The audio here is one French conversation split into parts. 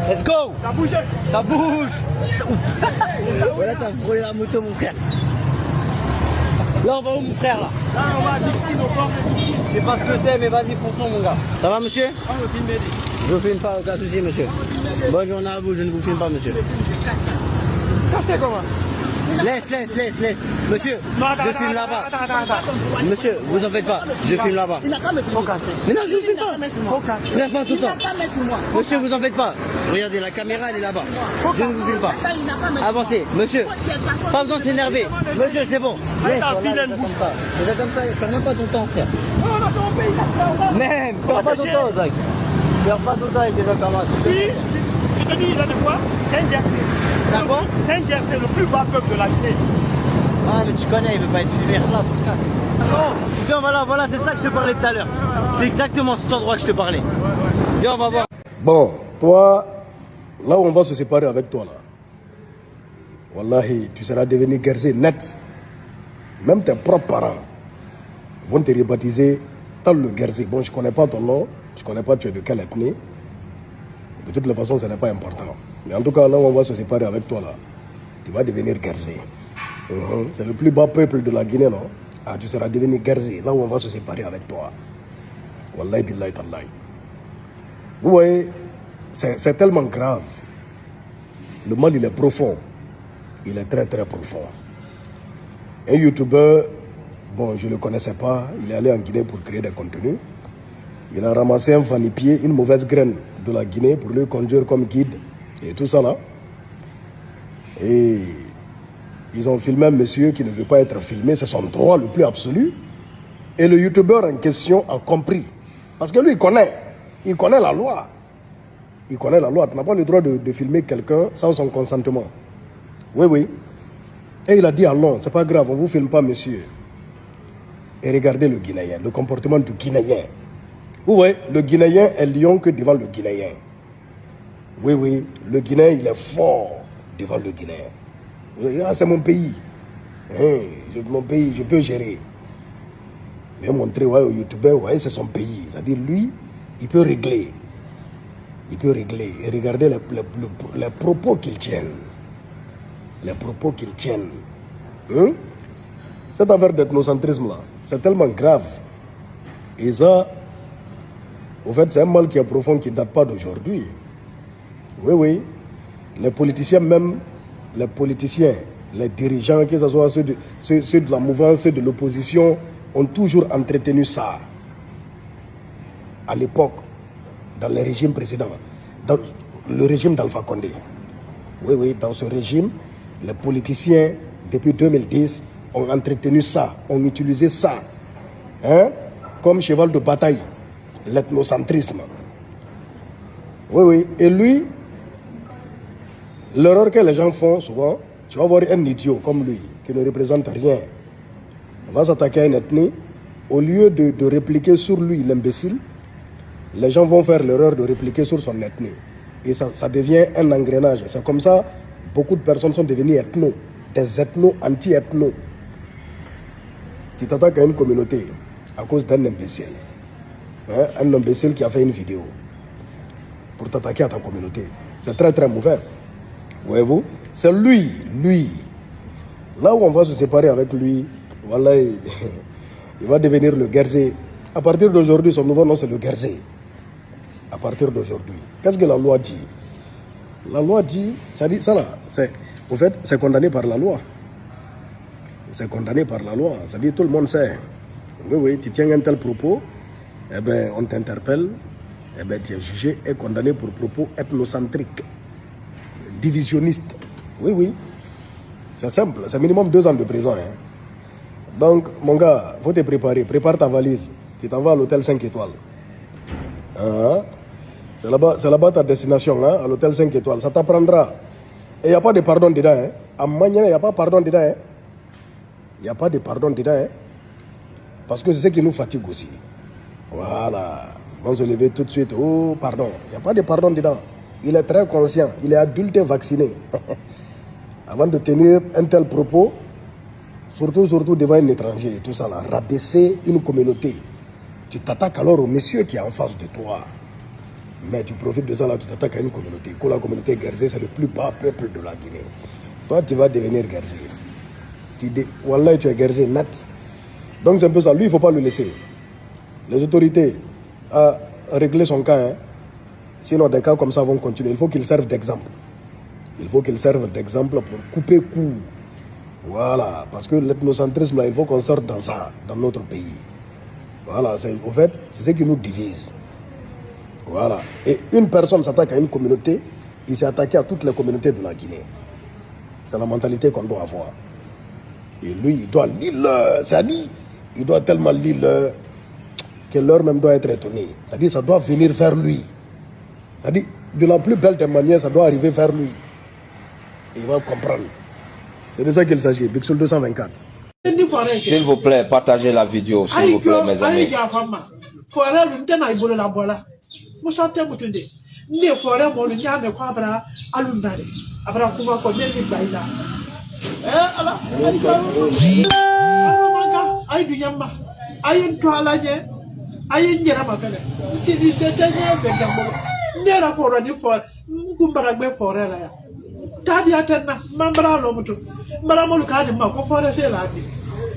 Let's go. Ça bouge. Ça bouge. Voilà, t'as brûlé la moto, mon frère. Là, on va où, mon frère, là? Là, on va à Dixine, au port de Dixine. Je sais pas ce que c'est, mais vas-y, fonçons, mon gars. Ça va, monsieur? On va filmer. Je vous filme pas, aucun souci, monsieur. Bonne journée à vous, je ne vous filme pas, monsieur. Cassez comment? Laisse. Monsieur, Non, je filme là-bas. Attends. Monsieur, vous en faites pas, je filme là-bas. Il n'a qu'à me filmer. Faut casser. Mais non, je vous filme pas. Faut casser. Je pas tout le Il n'a temps. qu'à me sur moi. Monsieur, vous en faites pas. Regardez, la caméra, elle est là-bas. Je ne vous filme pas. Il n'a qu'à me Avancez, monsieur. Pas besoin de s'énerver. Monsieur, c'est bon. Laisse, Attends, voilà, vilaine c'est comme ça. C'est comme ça, perds même pas ton temps, frère. Non, c'est mon pays, là. Même, perds pas ton temps, Zach. Perds pas ton temps avec des gens comme ça. Puis, je te dis, il a de quoi? C'est un Jersey. C'est quoi? C'est un Jersey, le plus bas peuple de la Guinée. Ah, mais tu connais, il veut pas être filmé. Là, on se casse. Non, viens, voilà, c'est ça que je te parlais tout à l'heure. C'est exactement cet endroit que je te parlais. Viens, on va voir. Bon, toi, là où on va se séparer avec toi, là, wallahi, tu seras devenu guerrier net. Même tes propres parents vont te rebaptiser dans le guerrier. Bon, je ne connais pas ton nom, je ne connais pas tu es de quelle ethnie. De toutes les façons, ce n'est pas important. Mais en tout cas, là où on va se séparer avec toi, là, tu vas devenir guerrier. C'est le plus bas peuple de la Guinée, non? Ah, tu seras devenu guerrier, là où on va se séparer avec toi. Wallahi, billahi, tallahi. Vous voyez, c'est tellement grave. Le mal, il est profond. Il est très, très profond. Un youtubeur, bon, je ne le connaissais pas, il est allé en Guinée pour créer des contenus. Il a ramassé un vanipier, une mauvaise graine de la Guinée pour le conduire comme guide et tout ça là. Et ils ont filmé un monsieur qui ne veut pas être filmé, c'est son droit le plus absolu. Et le youtubeur en question a compris. Parce que lui, il connaît la loi. Il connaît la loi. Tu n'as pas le droit de filmer quelqu'un sans son consentement. Oui. Et il a dit, allons, c'est pas grave, on ne vous filme pas, monsieur. Et regardez le Guinéen, le comportement du Guinéen. Oui, le Guinéen est lion que devant le Guinéen. Oui, le Guinéen, il est fort devant le Guinéen. Ah, c'est mon pays. Mon pays, je peux gérer. Je vais montrer au youtubeur, c'est son pays. C'est-à-dire, lui, il peut régler. Et regardez les propos qu'il tient. Cette affaire d'ethnocentrisme-là, c'est tellement grave. Et ça, au fait, c'est un mal qui est profond, qui ne date pas d'aujourd'hui. Oui. Les politiciens même, les dirigeants, que ce soit ceux de la mouvance, ceux de l'opposition, ont toujours entretenu ça. À l'époque, dans les régimes précédents, dans le régime d'Alpha Condé. Oui, dans ce régime, les politiciens, depuis 2010, ont entretenu ça, ont utilisé ça, comme cheval de bataille, l'ethnocentrisme. Oui, et lui, l'erreur que les gens font souvent, tu vas voir un idiot comme lui, qui ne représente rien, on va s'attaquer à une ethnie, au lieu de répliquer sur lui, l'imbécile, les gens vont faire l'erreur de répliquer sur son ethnie. Et ça devient un engrenage. C'est comme ça, beaucoup de personnes sont devenues ethnos, des ethnos anti-ethnos. Tu t'attaques à une communauté à cause d'un imbécile. Un imbécile qui a fait une vidéo pour t'attaquer à ta communauté. C'est très très mauvais. Voyez-vous? C'est lui. Là où on va se séparer avec lui, voilà, il va devenir le guerrier. À partir d'aujourd'hui, son nouveau nom c'est le guerrier. À partir d'aujourd'hui. Qu'est-ce que la loi dit? La loi dit, ça là, au fait, c'est condamné par la loi. C'est condamné par la loi. Ça dit, tout le monde sait. Oui, tu tiens un tel propos, eh bien, on t'interpelle, eh bien, tu es jugé et condamné pour propos ethnocentriques, divisionnistes. Oui. C'est simple, c'est minimum 2 ans de prison. Donc, mon gars, il faut te préparer. Prépare ta valise. Tu t'en vas à l'hôtel 5 étoiles. C'est là-bas ta destination, à l'hôtel 5 étoiles. Ça t'apprendra. Et il n'y a pas de pardon dedans. À Maniana, il n'y a pas de pardon dedans. Il n'y a pas de pardon dedans. Parce que c'est ce qui nous fatigue aussi. Voilà. Ils vont se lever tout de suite. Oh, pardon. Il n'y a pas de pardon dedans. Il est très conscient. Il est adulte et vacciné. Avant de tenir un tel propos, surtout devant un étranger, tout ça là, rabaisser une communauté. Tu t'attaques alors au monsieur qui est en face de toi. Mais tu profites de ça là, tu t'attaques à une communauté. Que la communauté Guerzé, c'est le plus bas peuple de la Guinée. Toi, tu vas devenir Guerzé. Wallah, tu es Guerzé net. Donc c'est un peu ça. Lui, il ne faut pas le laisser. Les autorités à régler son cas. Hein. Sinon, des cas comme ça vont continuer. Il faut qu'il serve d'exemple. Il faut qu'il serve d'exemple pour couper court. Voilà. Parce que l'ethnocentrisme, là, il faut qu'on sorte dans ça, dans notre pays. Voilà. Au fait, c'est ce qui nous divise. Voilà. Et une personne s'attaque à une communauté, il s'est attaqué à toutes les communautés de la Guinée. C'est la mentalité qu'on doit avoir. Et lui, il doit lire l'heure. C'est-à-dire, il doit tellement lire l'heure que l'heure même doit être étonnée. C'est-à-dire, ça doit venir vers lui. C'est-à-dire, de la plus belle des manières, ça doit arriver vers lui. Et il va comprendre. C'est de ça qu'il s'agit. Bixol 224. S'il vous plaît, partagez la vidéo, s'il vous plaît, mes amis.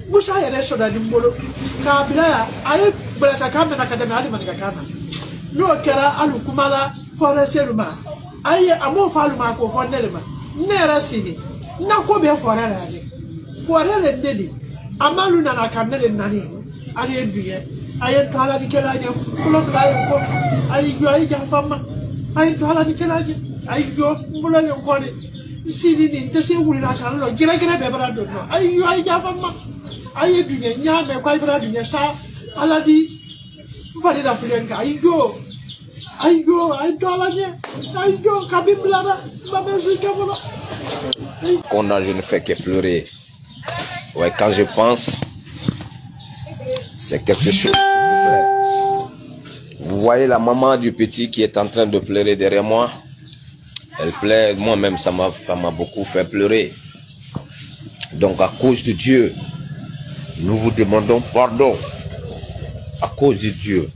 Musa yɛrɛ sɔdani bolo k'a bila yan a ye bɛlɛsakan mɛna ka tɛmɛ hali maninkakan na n'o kɛra hali kumala fɔrɛsɛlu ma a m'o fɔ hali ma k'o fɔ ne de ma ne yɛrɛ sini na ko bɛ fɔrɛ la yan fɔrɛ le ne de a m'alu nana ka ne de nani ale ye duɲɛ a ye to ala ni kɛlɛ ɲɛ kolo fila ye ko a y'i jɔ a ye janfa ma a ye to ala ni kɛlɛ ɲɛ a y'i jɔ n bolo ye kɔ de sini nin tɛ se wulila kan lɔ gɛrɛgɛrɛ bɛɛ bara don nɔ a y'i jɔ a ye janfa ma. Aïe dunya nyame kwa ibra dunya sa aladi mfadi da fulenga ayo alanye ayo kabimblana mamezu kavola. On a, je ne fais que pleurer. Ouais, quand je pense, c'est quelque chose, s'il vous plaît. Vous voyez la maman du petit qui est en train de pleurer derrière moi. Elle pleure, moi-même ça m'a beaucoup fait pleurer. Donc à cause de Dieu, nous vous demandons pardon. À cause de Dieu.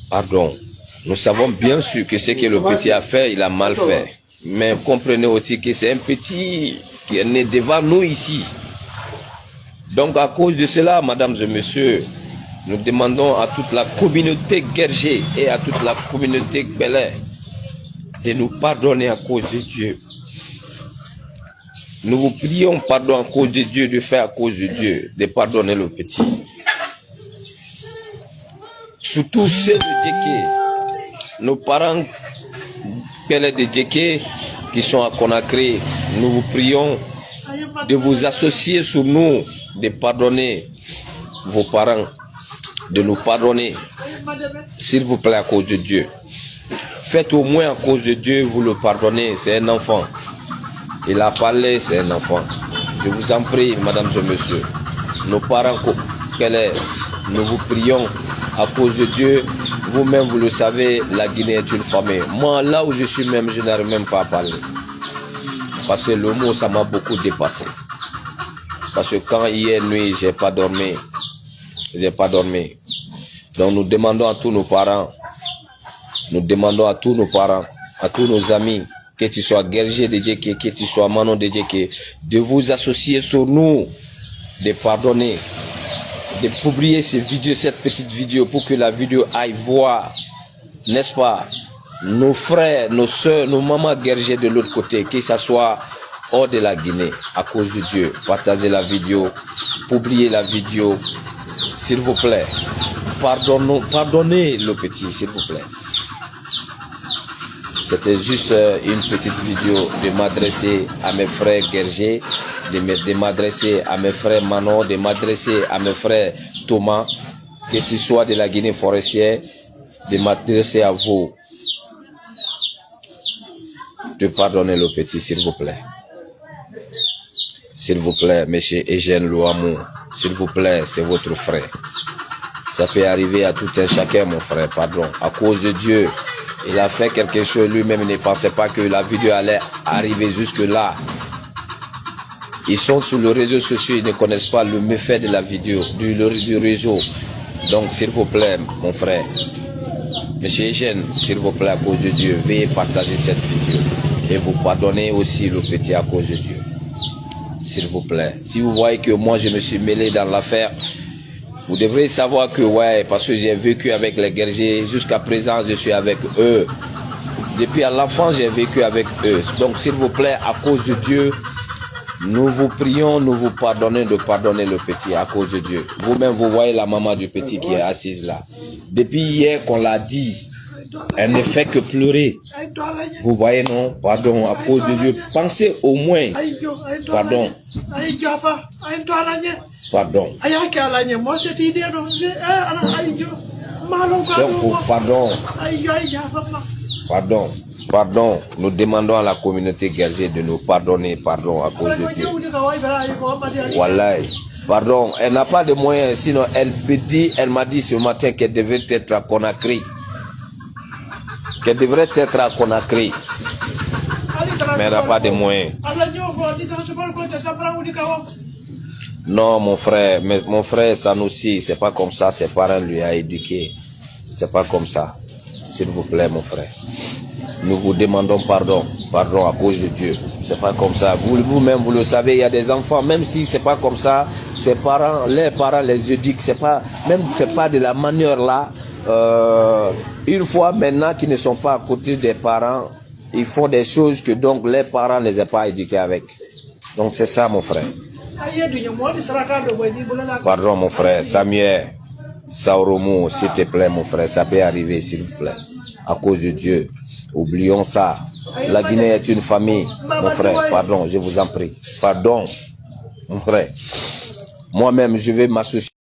Pardon. Nous savons bien sûr que ce que le petit a fait, il a mal fait. Mais comprenez aussi que c'est un petit qui est né devant nous ici. Donc à cause de cela, mesdames et messieurs, nous demandons à toute la communauté Guerzé et à toute la communauté Gbele de nous pardonner à cause de Dieu. Nous vous prions pardon à cause de Dieu, de faire à cause de Dieu, de pardonner le petit. Surtout ceux de Djeké, nos parents de Djeké qui sont à Conakry, nous vous prions de vous associer sur nous, de pardonner vos parents, de nous pardonner, s'il vous plaît, à cause de Dieu. Faites au moins à cause de Dieu, vous le pardonnez, c'est un enfant. Il a parlé, c'est un enfant. Je vous en prie, mesdames et messieurs, nos parents, nous vous prions à cause de Dieu. Vous-même, vous le savez, la Guinée est une famille. Moi, là où je suis même, je n'arrive même pas à parler. Parce que le mot, ça m'a beaucoup dépassé. Parce que quand hier nuit, j'ai pas dormi. J'ai pas dormi. Donc nous demandons à tous nos parents, nous demandons à tous nos parents, à tous nos amis, que tu sois Guerzé de Djeké, que tu sois Manon de Djeké, de vous associer sur nous, de pardonner, de publier cette petite vidéo pour que la vidéo aille voir, n'est-ce pas, nos frères, nos soeurs, nos mamans Guerzé de l'autre côté, que ça soit hors de la Guinée, à cause de Dieu. Partagez la vidéo, publiez la vidéo, s'il vous plaît. Pardonnez le petit, s'il vous plaît. C'était juste une petite vidéo de m'adresser à mes frères Guerzé, de m'adresser à mes frères Manon, de m'adresser à mes frères Thomas, que tu sois de la Guinée forestière, de m'adresser à vous. De pardonner le petit, s'il vous plaît. S'il vous plaît, monsieur Eugène Louamou, s'il vous plaît, c'est votre frère. Ça peut arriver à tout un chacun, mon frère, pardon. À cause de Dieu, il a fait quelque chose, lui-même ne pensait pas que la vidéo allait arriver jusque là. Ils sont sur les réseaux sociaux, ils ne connaissent pas le méfait de la vidéo, du réseau. Donc s'il vous plaît, mon frère, Monsieur Eugène, s'il vous plaît, à cause de Dieu, veuillez partager cette vidéo. Et vous pardonnez aussi le petit à cause de Dieu. S'il vous plaît. Si vous voyez que moi je me suis mêlé dans l'affaire, vous devrez savoir que ouais, parce que j'ai vécu avec les guerriers, jusqu'à présent je suis avec eux. Depuis à l'enfance j'ai vécu avec eux. Donc s'il vous plaît, à cause de Dieu, nous vous prions, nous vous pardonnons de pardonner le petit à cause de Dieu. Vous-même vous voyez la maman du petit qui est assise là. Depuis hier qu'on l'a dit, elle ne fait que pleurer. Vous voyez, non? Pardon, à cause de Dieu. Pensez au moins. Pardon. Pardon. Donc, pardon. Pardon. Pardon. Nous demandons à la communauté guerrière de nous pardonner. Pardon, à cause de Dieu. Voilà. Pardon. Elle n'a pas de moyens. Sinon, elle m'a dit ce matin qu'elle devait être à Conakry. Qu'elle devrait être à Conakry. Mais elle n'a pas de moyens. Non, mon frère Sanoussi, c'est pas comme ça, ses parents lui a éduqué. C'est pas comme ça. S'il vous plaît, mon frère. Nous vous demandons pardon. Pardon à cause de Dieu. C'est pas comme ça. Vous-même, vous le savez, il y a des enfants, même si c'est pas comme ça, ses parents, les parents les éduquent, c'est pas, même c'est pas de la manière là. Une fois maintenant qu'ils ne sont pas à côté des parents, ils font des choses que donc les parents ne les ont pas éduqués avec. Donc c'est ça, mon frère. Pardon, mon frère. Samuel, Saoromo, s'il te plaît, mon frère, ça peut arriver, s'il vous plaît. À cause de Dieu. Oublions ça. La Guinée est une famille, mon frère. Pardon, je vous en prie. Pardon, mon frère. Moi-même, je vais m'associer.